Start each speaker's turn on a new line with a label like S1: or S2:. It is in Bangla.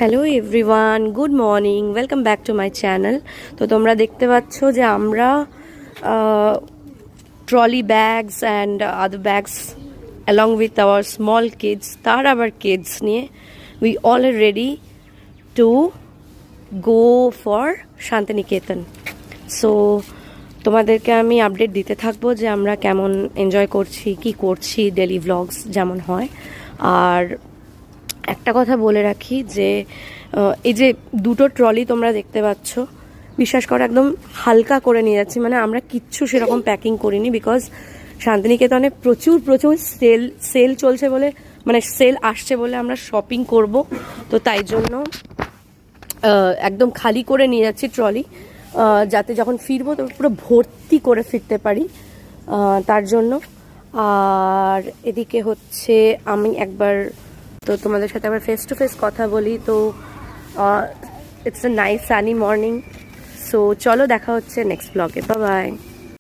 S1: Hello everyone, good morning, welcome back to my channel. তো তোমরা দেখতে পাচ্ছ যে আমরা trolley bags and other bags along with our small kids, তার আবার কিডস নিয়ে we all are ready to go for Shantiniketan. So তোমাদেরকে আমি আপডেট দিতে থাকবো যে আমরা কেমন এনজয় করছি, কি করছি, ডেলি ভ্লগস যেমন হয়। আর একটা কথা বলে রাখি যে এই যে দুটো ট্রলি তোমরা দেখতে পাচ্ছ, বিশ্বাস করো একদম হালকা করে নিয়ে যাচ্ছি, মানে আমরা কিচ্ছু সেরকম প্যাকিং করিনি, বিকজ শান্তিনিকেতনে প্রচুর প্রচুর সেল চলছে বলে, মানে সেল আসছে বলে আমরা শপিং করব, তো তাই জন্য একদম খালি করে নিয়ে যাচ্ছি ট্রলি, যাতে যখন ফিরবো তো পুরো ভর্তি করে ফিরতে পারি, তার জন্য। আর এদিকে হচ্ছে আমি একবার তো তোমাদের সাথে আবার ফেস টু ফেস কথা বলি। তো it's a nice sunny morning. So চলো দেখা হচ্ছে নেক্সট ব্লগে। Bye bye.